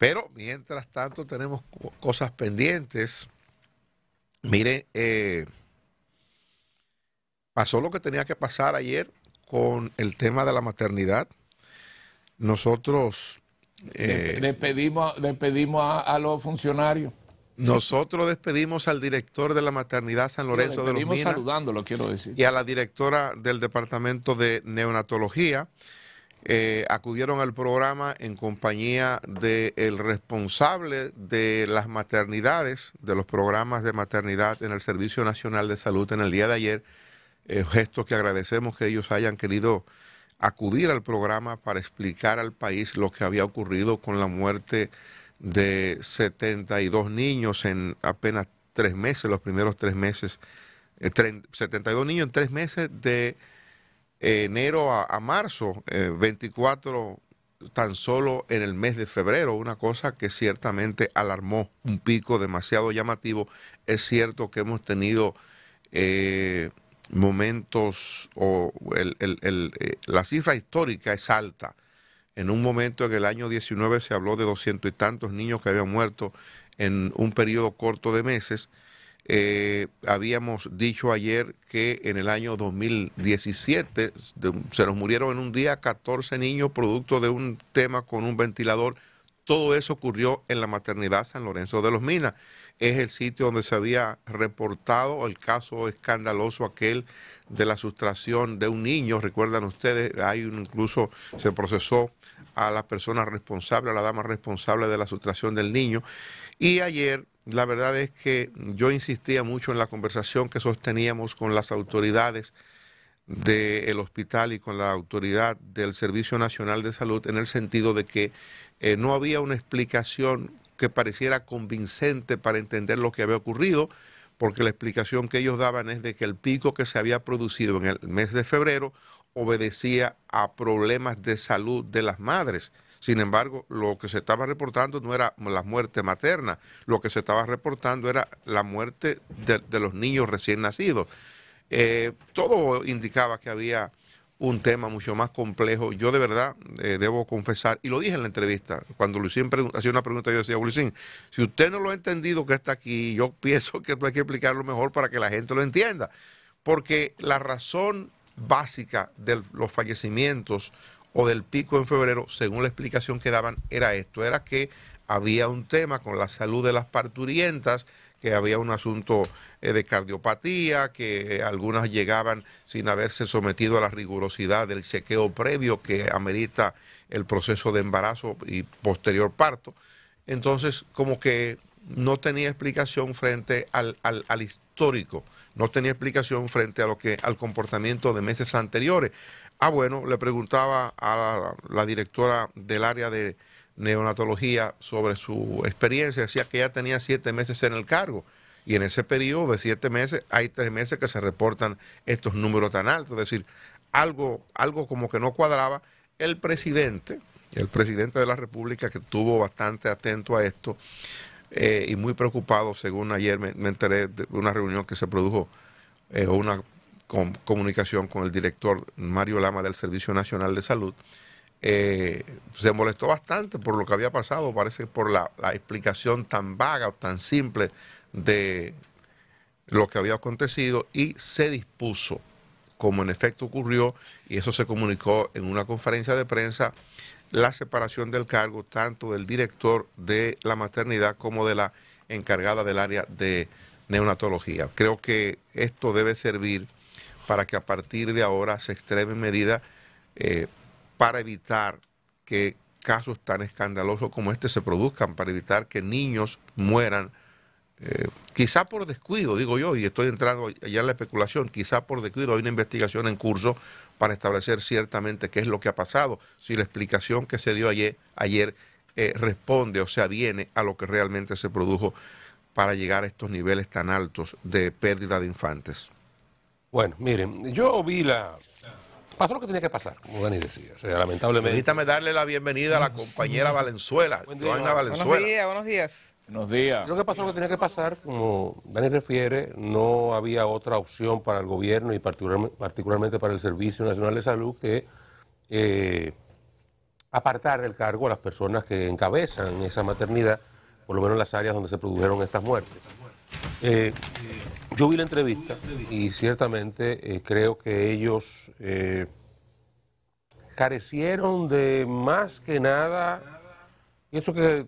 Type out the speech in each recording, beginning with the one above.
Pero mientras tanto tenemos cosas pendientes. Mire, pasó lo que tenía que pasar ayer con el tema de la maternidad. Nosotros despedimos a los funcionarios. nosotros despedimos al director de la maternidad San Lorenzo de los Minas saludándolo, quiero decir. y a la directora del departamento de neonatología. Acudieron al programa en compañía del responsable de las maternidades, de los programas de maternidad en el Servicio Nacional de Salud en el día de ayer, gesto que agradecemos que ellos hayan querido acudir al programa para explicar al país lo que había ocurrido con la muerte de 72 niños en apenas 3 meses, los primeros 3 meses, 72 niños en 3 meses de enero a marzo, 24 tan solo en el mes de febrero, una cosa que ciertamente alarmó, un pico demasiado llamativo. Es cierto que hemos tenido momentos, la cifra histórica es alta. En un momento en el año 19 se habló de 200 y tantos niños que habían muerto en un periodo corto de meses. Habíamos dicho ayer que en el año 2017 se nos murieron en un día 14 niños producto de un tema con un ventilador. Todo eso ocurrió en la maternidad San Lorenzo de los Minas. Es el sitio donde se había reportado el caso escandaloso aquel de la sustracción de un niño. Recuerdan ustedes, incluso se procesó a la persona responsable, a la dama responsable de la sustracción del niño. Y ayer la verdad es que yo insistía mucho en la conversación que sosteníamos con las autoridades del hospital y con la autoridad del Servicio Nacional de Salud, en el sentido de que no había una explicación que pareciera convincente para entender lo que había ocurrido, porque la explicación que ellos daban es de que el pico que se había producido en el mes de febrero obedecía a problemas de salud de las madres. Sin embargo, lo que se estaba reportando no era la muerte materna, lo que se estaba reportando era la muerte de los niños recién nacidos. Todo indicaba que había un tema mucho más complejo. Yo de verdad debo confesar, y lo dije en la entrevista, cuando Luisín hacía una pregunta, yo decía, Luisín, si usted no lo ha entendido que está aquí, yo pienso que hay que explicarlo mejor para que la gente lo entienda. Porque la razón básica de los fallecimientos o del pico en febrero, según la explicación que daban, era esto, era que había un tema con la salud de las parturientas, que había un asunto de cardiopatía, que algunas llegaban sin haberse sometido a la rigurosidad del chequeo previo que amerita el proceso de embarazo y posterior parto. Entonces, como que no tenía explicación frente al histórico, no tenía explicación frente a al comportamiento de meses anteriores. Bueno, le preguntaba a la directora del área de neonatología sobre su experiencia. Decía que ella tenía 7 meses en el cargo y en ese periodo de 7 meses hay 3 meses que se reportan estos números tan altos. Es decir, algo como que no cuadraba. El presidente de la República, que estuvo bastante atento a esto y muy preocupado, según ayer me enteré de una reunión que se produjo, una comunicación con el director Mario Lama del Servicio Nacional de Salud, se molestó bastante por lo que había pasado, parece por la explicación tan vaga o tan simple de lo que había acontecido, y se dispuso, como en efecto ocurrió, y eso se comunicó en una conferencia de prensa, la separación del cargo tanto del director de la maternidad como de la encargada del área de neonatología. Creo que esto debe servir para que a partir de ahora se extremen medidas para evitar que casos tan escandalosos como este se produzcan, para evitar que niños mueran, quizá por descuido, digo yo, y estoy entrando ya en la especulación, quizá por descuido. Hay una investigación en curso para establecer ciertamente qué es lo que ha pasado, si la explicación que se dio ayer responde o sea, viene a lo que realmente se produjo para llegar a estos niveles tan altos de pérdida de infantes. Bueno, miren, yo vi pasó lo que tenía que pasar, como Dani decía. O sea, lamentablemente. Permítame darle la bienvenida a la compañera Valenzuela, Joana Valenzuela. Buenos días, buenos días. Buenos días. Creo que pasó lo que tenía que pasar, como Dani refiere, no había otra opción para el gobierno y particularmente para el Servicio Nacional de Salud que apartar del cargo a las personas que encabezan esa maternidad, por lo menos en las áreas donde se produjeron estas muertes. Yo vi la entrevista y ciertamente creo que ellos carecieron de más que nada, pienso que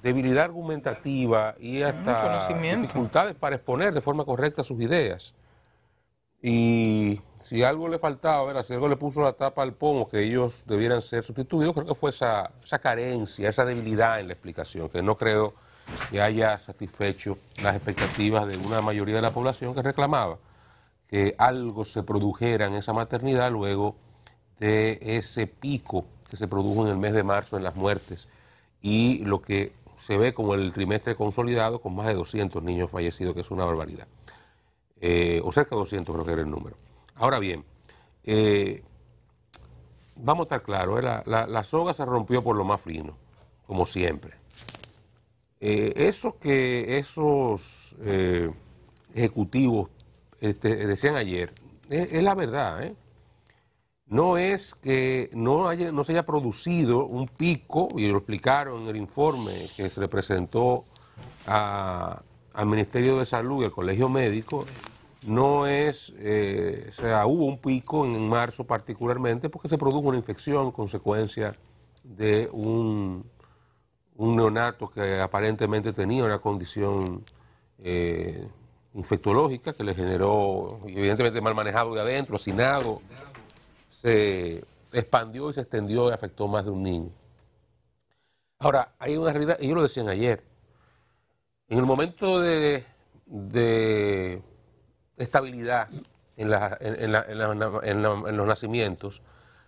debilidad argumentativa y hasta dificultades para exponer de forma correcta sus ideas. Y si algo le faltaba, si algo le puso la tapa al pomo que ellos debieran ser sustituidos, creo que fue esa carencia, esa debilidad en la explicación, que no creo que haya satisfecho las expectativas de una mayoría de la población que reclamaba que algo se produjera en esa maternidad luego de ese pico que se produjo en el mes de marzo en las muertes y lo que se ve como el trimestre consolidado con más de 200 niños fallecidos, que es una barbaridad. O cerca de 200 creo que era el número. Ahora bien, vamos a estar claros, la soga se rompió por lo más fino, como siempre. Eso que esos ejecutivos decían ayer, es la verdad, No es que no se haya producido un pico, y lo explicaron en el informe que se le presentó al Ministerio de Salud y al Colegio Médico, no es, o sea, hubo un pico en marzo particularmente porque se produjo una infección consecuencia de un neonato que aparentemente tenía una condición infectológica que le generó, evidentemente mal manejado de adentro, hacinado, se expandió y se extendió y afectó más de un niño. Ahora, hay una realidad, ellos lo decían ayer, en el momento de estabilidad en los nacimientos,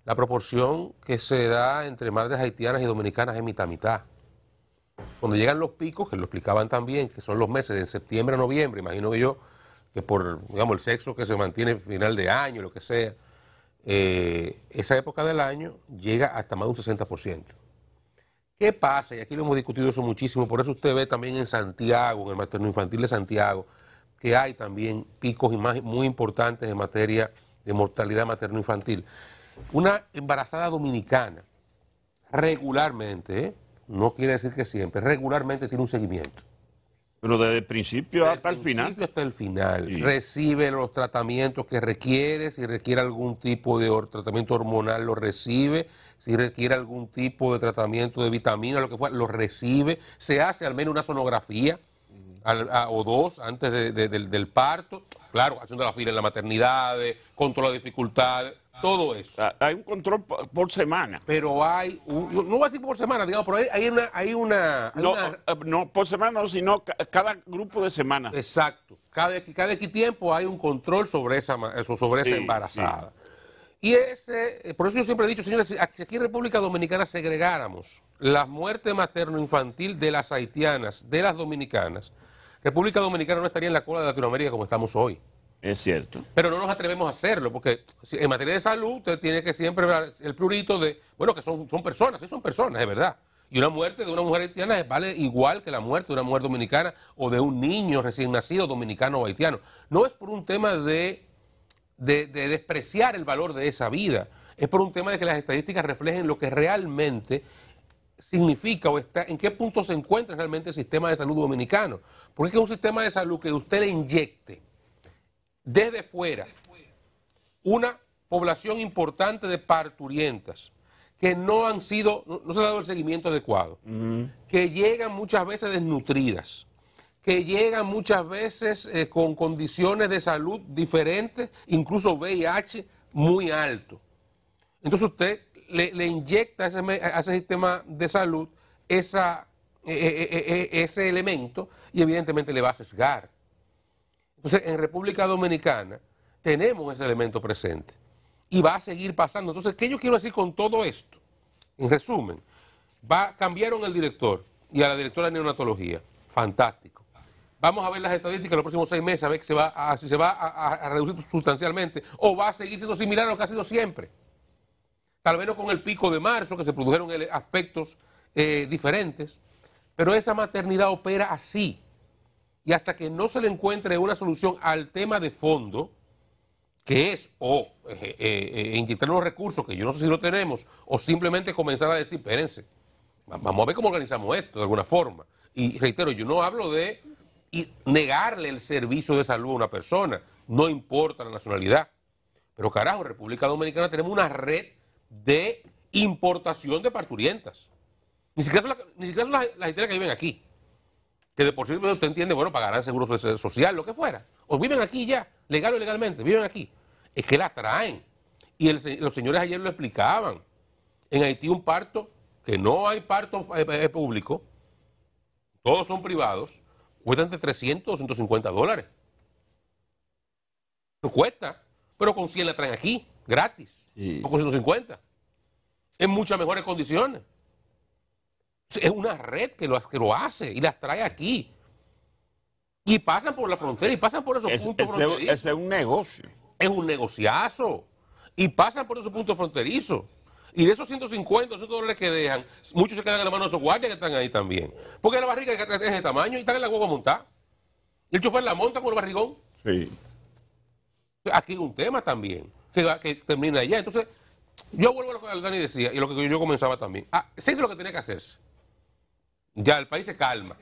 la proporción que se da entre madres haitianas y dominicanas es mitad-mitad. Cuando llegan los picos, que lo explicaban también, que son los meses de septiembre a noviembre, imagino que yo, que por, digamos, el sexo que se mantiene a final de año, lo que sea, esa época del año llega hasta más de un 60%. ¿Qué pasa? Y aquí lo hemos discutido eso muchísimo, por eso usted ve también en Santiago, en el materno infantil de Santiago, que hay también picos muy importantes en materia de mortalidad materno infantil. Una embarazada dominicana regularmente, no quiere decir que siempre, regularmente tiene un seguimiento. Pero desde el principio hasta el final. Desde el principio hasta el final. Sí. Recibe los tratamientos que requiere, si requiere algún tipo de tratamiento hormonal lo recibe, si requiere algún tipo de tratamiento de vitamina, lo que fuera, lo recibe, se hace al menos una sonografía o dos antes del parto, claro, haciendo la fila en la maternidad, control de dificultades, todo eso. Hay un control por semana. Pero hay, no voy a decir por semana, digamos, pero hay una no por semana, no, sino cada grupo de semana. Exacto. Cada X tiempo hay un control sobre esa embarazada. Sí. Y por eso yo siempre he dicho, señores, si aquí en República Dominicana segregáramos las muertes materno-infantil de las haitianas, de las dominicanas, República Dominicana no estaría en la cola de Latinoamérica como estamos hoy. Es cierto. Pero no nos atrevemos a hacerlo, porque en materia de salud usted tiene que siempre ver el prurito de, bueno, que son personas, sí son personas, es verdad. Y una muerte de una mujer haitiana vale igual que la muerte de una mujer dominicana o de un niño recién nacido dominicano o haitiano. No es por un tema de despreciar el valor de esa vida, es por un tema de que las estadísticas reflejen lo que realmente significa o está, en qué punto se encuentra realmente el sistema de salud dominicano. Porque es un sistema de salud que usted le inyecte desde fuera una población importante de parturientas que no se ha dado el seguimiento adecuado, que llegan muchas veces desnutridas, que llegan muchas veces con condiciones de salud diferentes, incluso VIH muy alto. Entonces usted le inyecta a ese sistema de salud ese elemento y evidentemente le va a sesgar. Entonces, en República Dominicana tenemos ese elemento presente y va a seguir pasando. Entonces, ¿qué yo quiero decir con todo esto? En resumen, cambiaron el director y a la directora de neonatología. Fantástico. Vamos a ver las estadísticas en los próximos 6 meses, a ver si se va a reducir sustancialmente o va a seguir siendo similar a lo que ha sido siempre. Tal vez no con el pico de marzo, que se produjeron aspectos diferentes, pero esa maternidad opera así. Y hasta que no se le encuentre una solución al tema de fondo, que es o inyectar los recursos, que yo no sé si lo tenemos, o simplemente comenzar a decir, espérense, vamos a ver cómo organizamos esto de alguna forma. Y reitero, yo no hablo de negarle el servicio de salud a una persona, no importa la nacionalidad. Pero carajo, en República Dominicana tenemos una red de importación de parturientas. Ni siquiera son las haitianas que viven aquí, que de por sí usted entiende, bueno, pagarán seguro social, lo que fuera. O viven aquí ya, legal o ilegalmente, viven aquí. Es que la traen. Y los señores ayer lo explicaban. En Haití un parto, que no hay parto público, todos son privados, cuesta entre 300 o 150 dólares. Eso cuesta, pero con 100 la traen aquí, gratis, sí. O con 150, en muchas mejores condiciones. Es una red que lo hace y las trae aquí. Y pasan por la frontera y pasan por esos puntos fronterizos. Ese es un negocio. Es un negociazo. Y pasan por esos puntos fronterizos. Y de esos 150, 200 dólares que dejan, muchos se quedan en la mano de esos guardias que están ahí también. Porque la barriga es de tamaño y están en la guagua montada. Y el chofer la monta con el barrigón. Sí. Aquí hay un tema también, que termina allá. Entonces, yo vuelvo a lo que el Dani decía y lo que yo comenzaba también. Se hizo lo que tenía que hacerse. Ya el país se calma.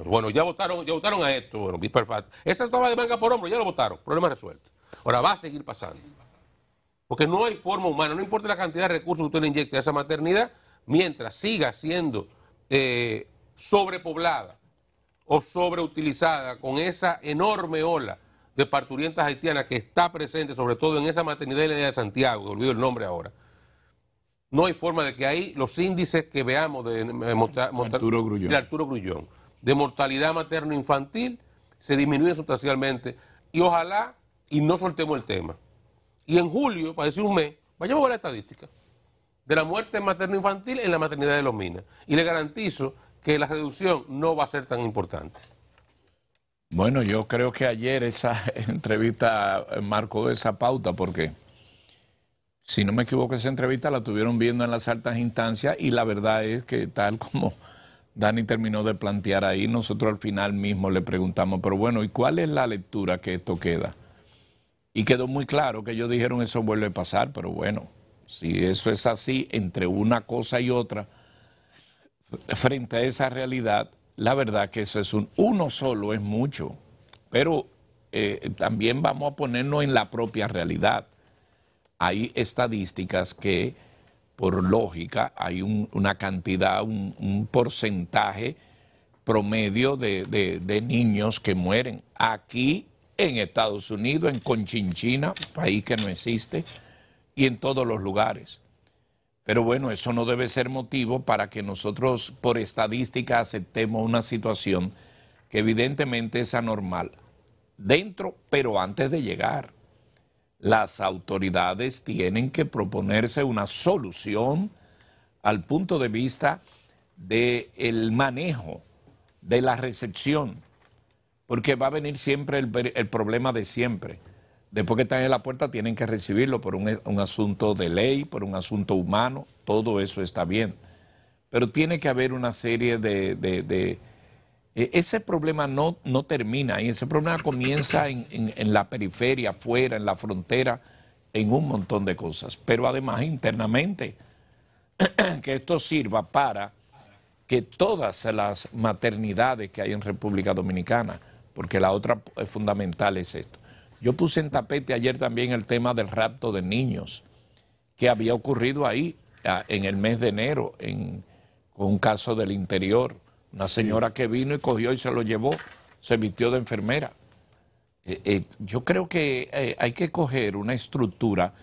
Bueno, ya votaron a esto. Bueno, perfecto. Esa toma de manga por hombro, ya lo votaron. Problema resuelto. Ahora va a seguir pasando. Porque no hay forma humana, no importa la cantidad de recursos que usted le inyecte a esa maternidad, mientras siga siendo sobrepoblada o sobreutilizada con esa enorme ola de parturientas haitianas que está presente, sobre todo en esa maternidad de Santiago, que olvido el nombre ahora. No hay forma de que ahí los índices que veamos de Arturo Grullón, de mortalidad materno-infantil, se disminuyen sustancialmente. Y ojalá y no soltemos el tema. Y en julio, para decir un mes, vayamos a ver la estadística de la muerte materno-infantil en la maternidad de Los Minas. Y le garantizo que la reducción no va a ser tan importante. Bueno, yo creo que ayer esa entrevista marcó esa pauta porque, si no me equivoco, esa entrevista la tuvieron viendo en las altas instancias y la verdad es que tal como Dani terminó de plantear ahí, nosotros al final mismo le preguntamos, pero bueno, ¿y cuál es la lectura que esto queda? Y quedó muy claro que ellos dijeron eso vuelve a pasar, pero bueno, si eso es así, entre una cosa y otra, frente a esa realidad, la verdad que eso es uno solo es mucho, pero también vamos a ponernos en la propia realidad. Hay estadísticas que, por lógica, hay una cantidad, un porcentaje promedio de niños que mueren. Aquí en Estados Unidos, en Conchinchina, país que no existe, y en todos los lugares. Pero bueno, eso no debe ser motivo para que nosotros por estadística aceptemos una situación que evidentemente es anormal. Dentro, pero antes de llegar, las autoridades tienen que proponerse una solución al punto de vista del manejo, de la recepción, porque va a venir siempre el problema de siempre. Después que están en la puerta tienen que recibirlo por un asunto de ley, por un asunto humano, todo eso está bien. Pero tiene que haber una serie ese problema no termina ahí, ese problema comienza en la periferia, afuera, en la frontera, en un montón de cosas. Pero además internamente, que esto sirva para que todas las maternidades que hay en República Dominicana, porque la otra fundamental es esto. Yo puse en tapete ayer también el tema del rapto de niños, que había ocurrido ahí en el mes de enero, con un caso del interior. Una señora que vino y cogió y se lo llevó, se vistió de enfermera. Yo creo que hay que coger una estructura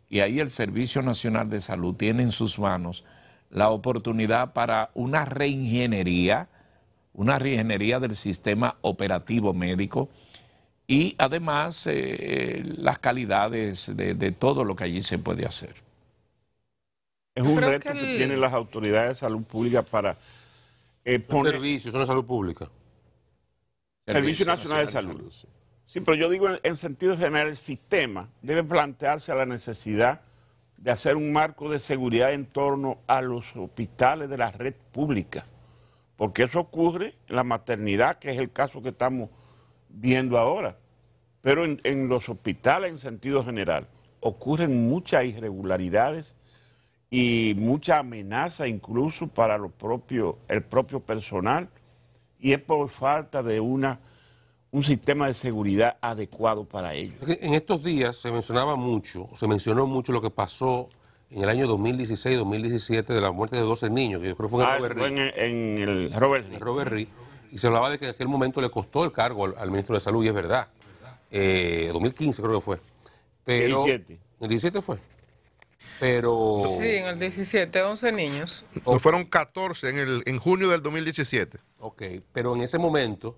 y ahí el Servicio Nacional de Salud tiene en sus manos la oportunidad para una reingeniería del sistema operativo médico y además las calidades de todo lo que allí se puede hacer. Es un reto que tienen las autoridades de salud pública para poner... Servicios, son de salud pública. Servicio Nacional de Salud. Sí, pero yo digo en sentido general, el sistema debe plantearse la necesidad de hacer un marco de seguridad en torno a los hospitales de la red pública. Porque eso ocurre en la maternidad, que es el caso que estamos viendo ahora. pero en los hospitales en sentido general ocurren muchas irregularidades y mucha amenaza incluso para el propio personal, y es por falta de un sistema de seguridad adecuado para ellos. En estos días se mencionó mucho lo que pasó en el año 2016-2017 de la muerte de 12 niños, que yo creo que fue en el Robert Reed. Y se hablaba de que en aquel momento le costó el cargo al ministro de Salud, y es verdad. 2015 creo que fue. Pero, ¿en el 17 fue? Pero... Sí, en el 17, 11 niños. No, fueron 14 en junio del 2017. Ok, pero en ese momento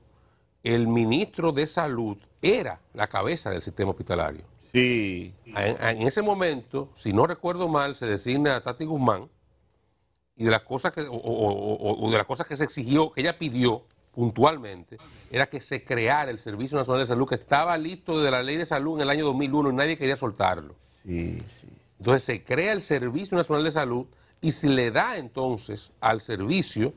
el ministro de Salud era la cabeza del sistema hospitalario. Sí. En ese momento, si no recuerdo mal, se designa a Tati Guzmán, y de las cosas que, o de las cosas que se exigió, que ella pidió puntualmente, era que se creara el Servicio Nacional de Salud, que estaba listo desde la Ley de Salud en el año 2001 y nadie quería soltarlo. Sí, sí. Entonces se crea el Servicio Nacional de Salud y se le da entonces al servicio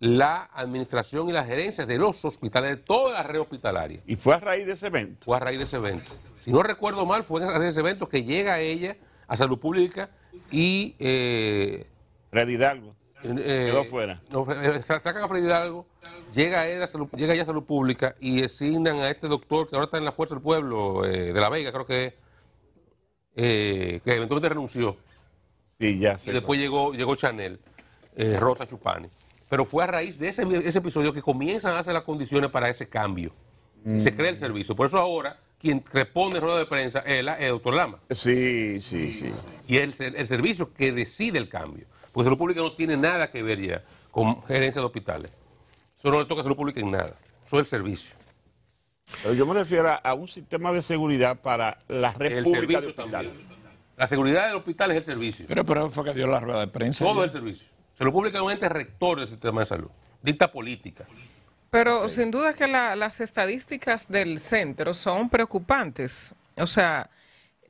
la administración y la gerencia de los hospitales, de toda la red hospitalaria. ¿Y fue a raíz de ese evento? Fue a raíz de ese evento. Si no recuerdo mal, fue a raíz de ese evento que llega ella a Salud Pública y... Freddy Hidalgo quedó fuera. No, sacan a Freddy Hidalgo, llega ella a Salud Pública y designan a este doctor que ahora está en la Fuerza del Pueblo, de La Vega, creo que eventualmente renunció. Sí, ya sé. Y después llegó Chanel, Rosa Chupani. Pero fue a raíz de ese episodio que comienzan a hacer las condiciones para ese cambio. Y se crea el servicio. Por eso ahora, quien responde en rueda de prensa es el doctor Lama. Sí, sí, sí. Y el servicio que decide el cambio. Porque Salud Pública no tiene nada que ver ya con gerencia de hospitales. Eso no le toca a Salud Pública en nada. Eso es el servicio. Pero yo me refiero a un sistema de seguridad para la red pública de hospitales. La seguridad del hospital es el servicio. Pero fue que dio la rueda de prensa. Todo el servicio. Salud Pública es un ente rector del sistema de salud. Dicta política. Pero sin duda que las estadísticas del centro son preocupantes. O sea,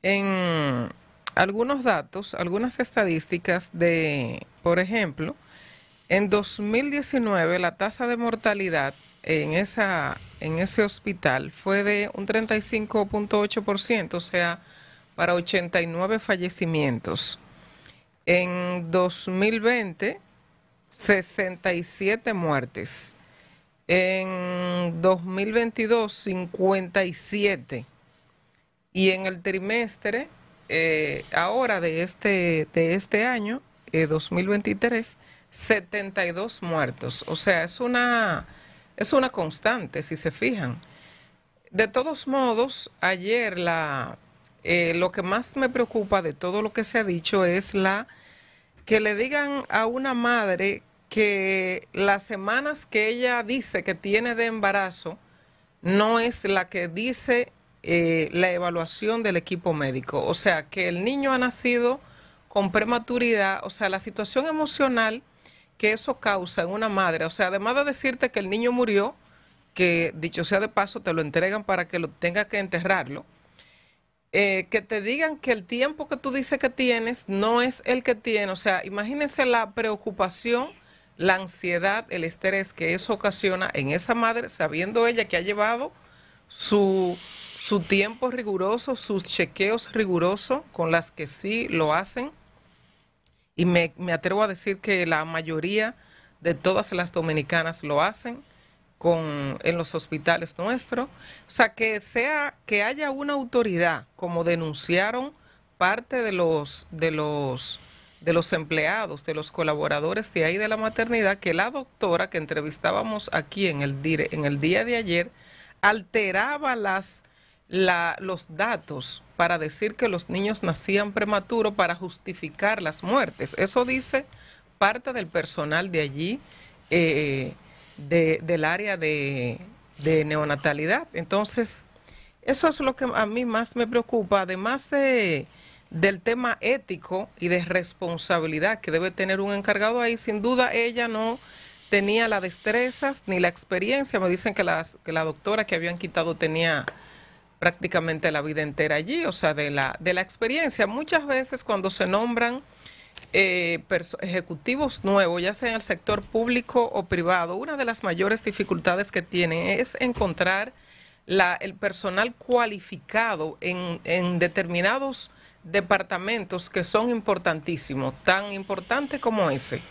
en algunos datos, algunas estadísticas de, por ejemplo, en 2019 la tasa de mortalidad en ese hospital fue de un 35.8%, o sea, para 89 fallecimientos. En 2020, 67 muertes. En 2022, 57. Y en el trimestre, ahora de este año, 2023, 72 muertos. O sea, es una constante, si se fijan. De todos modos, ayer lo que más me preocupa de todo lo que se ha dicho es que le digan a una madre que las semanas que ella dice que tiene de embarazo no es la que dice la evaluación del equipo médico. O sea, que el niño ha nacido con prematuridad, o sea, la situación emocional que eso causa en una madre. O sea, además de decirte que el niño murió, que dicho sea de paso te lo entregan para que lo tenga que enterrarlo, que te digan que el tiempo que tú dices que tienes no es el que tiene. O sea, imagínense la preocupación, la ansiedad, el estrés que eso ocasiona en esa madre, sabiendo ella que ha llevado su tiempo riguroso, sus chequeos rigurosos, con las que sí lo hacen. Y me atrevo a decir que la mayoría de todas las dominicanas lo hacen en los hospitales nuestros. O sea, que haya una autoridad, como denunciaron parte de los empleados, de los colaboradores de ahí de la maternidad, que la doctora que entrevistábamos aquí en el día de ayer alteraba los datos para decir que los niños nacían prematuros para justificar las muertes. Eso dice parte del personal de allí, del área de neonatalidad. Entonces, eso es lo que a mí más me preocupa, además del tema ético y de responsabilidad que debe tener un encargado ahí. Sin duda ella no tenía las destrezas ni la experiencia. Me dicen que la doctora que habían quitado tenía prácticamente la vida entera allí, o sea, de la experiencia. Muchas veces cuando se nombran ejecutivos nuevos, ya sea en el sector público o privado, una de las mayores dificultades que tienen es encontrar el personal cualificado en determinados departamentos que son importantísimos, tan importantes como ese.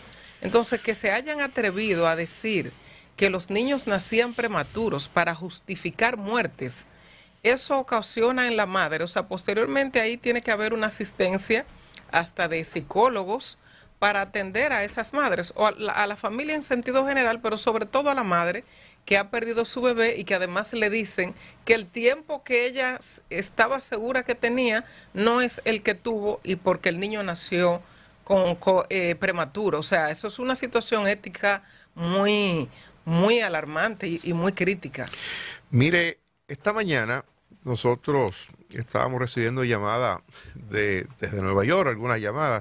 Entonces, que se hayan atrevido a decir que los niños nacían prematuros para justificar muertes, eso ocasiona en la madre, o sea, posteriormente ahí tiene que haber una asistencia hasta de psicólogos para atender a esas madres, o a la familia en sentido general, pero sobre todo a la madre que ha perdido su bebé y que además le dicen que el tiempo que ella estaba segura que tenía no es el que tuvo y porque el niño nació prematuro. O sea, eso es una situación ética muy, muy alarmante y muy crítica. Mire, esta mañana nosotros estábamos recibiendo llamadas desde Nueva York, algunas llamadas,